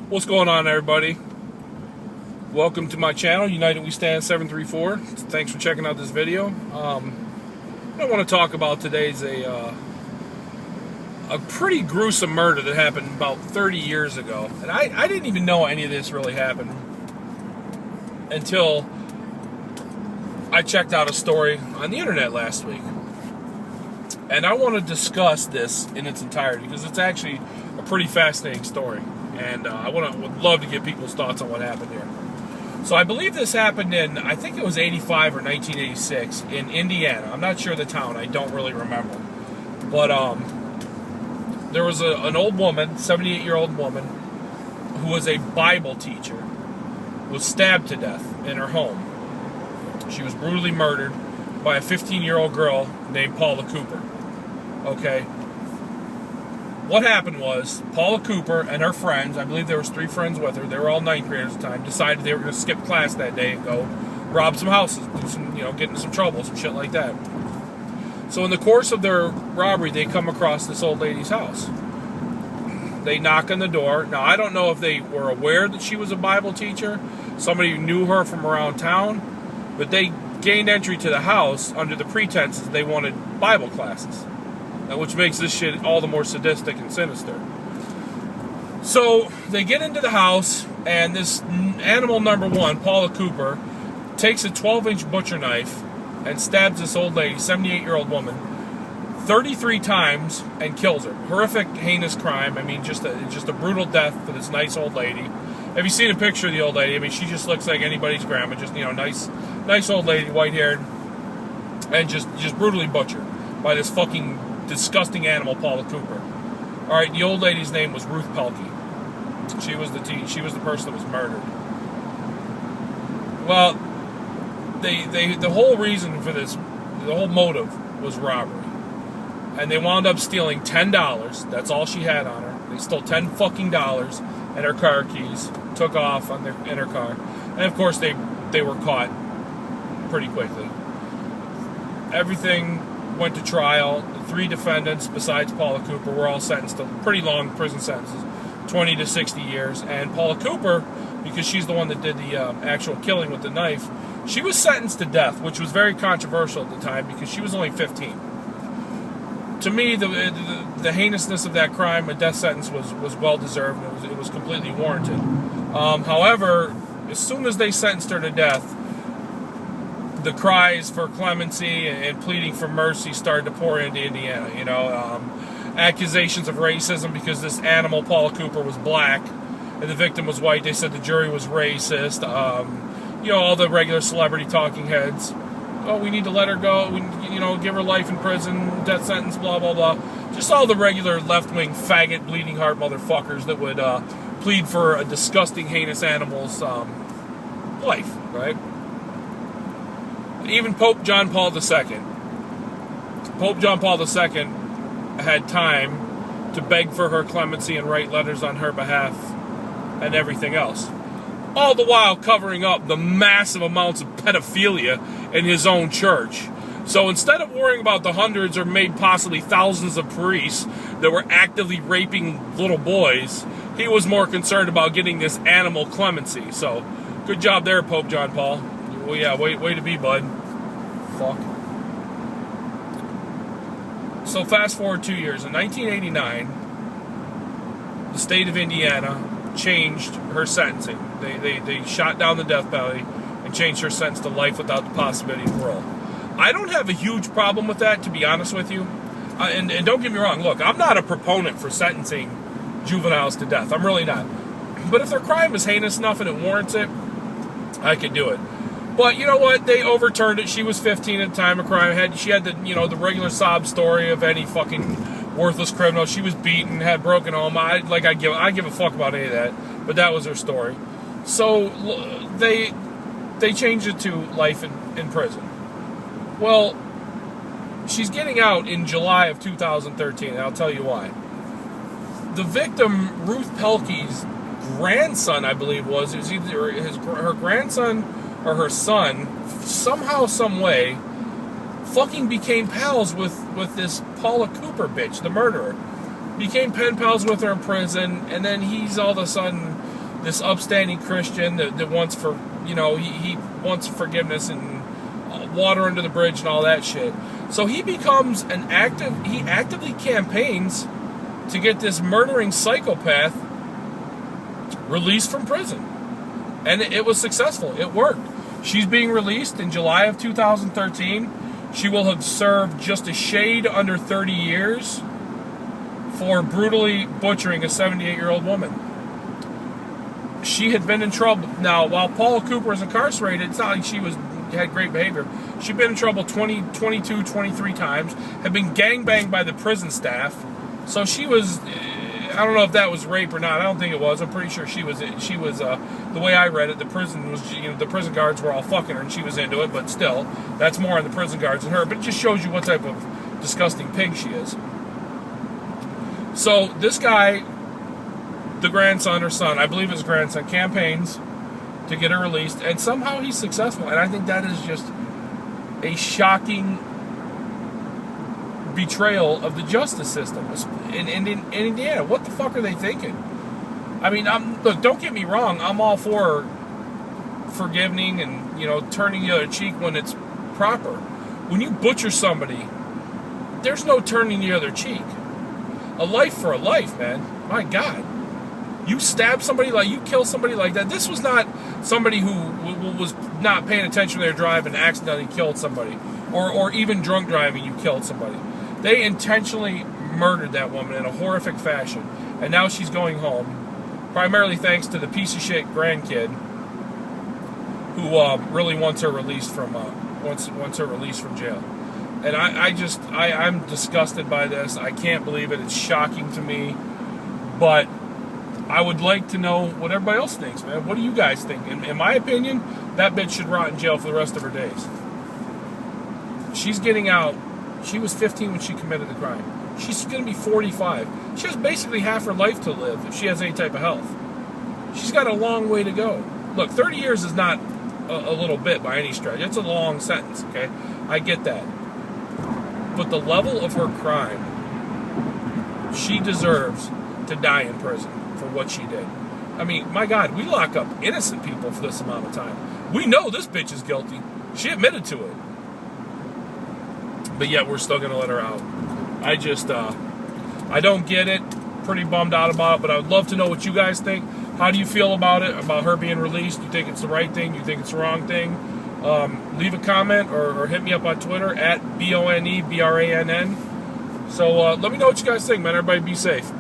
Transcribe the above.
What's going on, everybody? Welcome to my channel, United We Stand 734. Thanks for checking out this video. What I want to talk about today is a pretty gruesome murder that happened about 30 years ago. And I didn't even know any of this really happened until I checked out a story on the internet last week. And I want to discuss this in its entirety because it's actually a pretty fascinating story. And would love to get people's thoughts on what happened here. So I believe this happened in, I think it was 85 or 1986 in Indiana. I'm not sure the town. I don't really remember. But there was an old woman, 78-year-old woman, who was a Bible teacher, was stabbed to death in her home. She was brutally murdered by a 15-year-old girl named Paula Cooper. Okay? What happened was, Paula Cooper and her friends, I believe there was 3 friends with her, they were all 9th graders at the time, decided they were going to skip class that day and go rob some houses, do some, get into some trouble, some shit like that. So in the course of their robbery, they come across this old lady's house. They knock on the door. Now, I don't know if they were aware that she was a Bible teacher, somebody who knew her from around town, but they gained entry to the house under the pretenses they wanted Bible classes. Which makes this shit all the more sadistic and sinister. So they get into the house, and this animal number 1, Paula Cooper, takes a 12-inch butcher knife and stabs this old lady, 78-year-old woman, 33 times and kills her. Horrific, heinous crime. I mean, just a brutal death for this nice old lady. Have you seen a picture of the old lady? I mean, she just looks like anybody's grandma. Just nice old lady, white-haired, and just brutally butchered by this fucking disgusting animal, Paula Cooper. All right, the old lady's name was Ruth Pelkey. She was the person that was murdered. Well, the whole reason for this, the whole motive was robbery, and they wound up stealing $10. That's all she had on her. They stole $10 fucking dollars and her car keys, took off in her car, and of course they were caught pretty quickly. Everything went to trial. The 3 defendants, besides Paula Cooper, were all sentenced to pretty long prison sentences, 20 to 60 years. And Paula Cooper, because she's the one that did the actual killing with the knife, she was sentenced to death, which was very controversial at the time because she was only 15. To me, the heinousness of that crime, a death sentence was well-deserved. It was completely warranted. However, as soon as they sentenced her to death, the cries for clemency and pleading for mercy started to pour into Indiana. Accusations of racism because this animal, Paula Cooper, was black and the victim was white. They said the jury was racist. All the regular celebrity talking heads. Oh, we need to let her go. We, give her life in prison, death sentence, blah, blah, blah. Just all the regular left-wing faggot, bleeding heart motherfuckers that would plead for a disgusting, heinous animal's life, right? Even Pope John Paul II. Pope John Paul II had time to beg for her clemency and write letters on her behalf and everything else. All the while covering up the massive amounts of pedophilia in his own church. So instead of worrying about the hundreds or maybe possibly thousands of priests that were actively raping little boys, he was more concerned about getting this animal clemency. So, good job there, Pope John Paul. Well, yeah, way to be, bud. Fuck. So fast forward 2 years. In 1989, the state of Indiana changed her sentencing. They shot down the death penalty and changed her sentence to life without the possibility of parole. I don't have a huge problem with that, to be honest with you. And don't get me wrong. Look, I'm not a proponent for sentencing juveniles to death. I'm really not. But if their crime is heinous enough and it warrants it, I could do it. But you know what? They overturned it. She was 15 at the time of crime. She had the the regular sob story of any fucking worthless criminal. She was beaten, had broken home. I give a fuck about any of that. But that was her story. So they changed it to life in prison. Well, she's getting out in July of 2013, and I'll tell you why. The victim, Ruth Pelkey's grandson, I believe it was either her grandson or her son, somehow, some way, fucking became pals with this Paula Cooper bitch, the murderer. Became pen pals with her in prison, and then he's all of a sudden this upstanding Christian that wants for, he wants forgiveness and water under the bridge and all that shit. So he becomes he actively campaigns to get this murdering psychopath released from prison. And it was successful. It worked. She's being released in July of 2013. She will have served just a shade under 30 years for brutally butchering a 78-year-old woman. She had been in trouble. Now, while Paula Cooper was incarcerated, it's not like she had great behavior. She'd been in trouble 22, 23 times, had been gangbanged by the prison staff. So she was, I don't know if that was rape or not. I don't think it was. I'm pretty sure she was the way I read it, the prison guards were all fucking her and she was into it, but still, that's more on the prison guards than her. But it just shows you what type of disgusting pig she is. So this guy, the grandson or son, I believe his grandson, campaigns to get her released, and somehow he's successful. And I think that is just a shocking betrayal of the justice system. In Indiana, what the fuck are they thinking? I mean, look, don't get me wrong, I'm all for forgiving and, turning the other cheek when it's proper. When you butcher somebody, there's no turning the other cheek. A life for a life, man. My God. You stab somebody you kill somebody like that. This was not somebody who was not paying attention to their drive and accidentally killed somebody. Or even drunk driving, you killed somebody. They intentionally murdered that woman in a horrific fashion. And now she's going home, primarily thanks to the piece of shit grandkid who really wants her released from jail. And I'm disgusted by this. I can't believe it. It's shocking to me. But I would like to know what everybody else thinks, man. What do you guys think? In my opinion, that bitch should rot in jail for the rest of her days. She's getting out. She was 15 when she committed the crime. She's going to be 45. She has basically half her life to live if she has any type of health. She's got a long way to go. Look, 30 years is not a little bit by any stretch. It's a long sentence, okay? I get that. But the level of her crime, she deserves to die in prison for what she did. I mean, my God, we lock up innocent people for this amount of time. We know this bitch is guilty. She admitted to it. But yet we're still going to let her out. I don't get it. Pretty bummed out about it, but I would love to know what you guys think. How do you feel about it, about her being released? Do you think it's the right thing? Do you think it's the wrong thing? Leave a comment or hit me up on Twitter at BONEBRANN. So let me know what you guys think, man. Everybody be safe.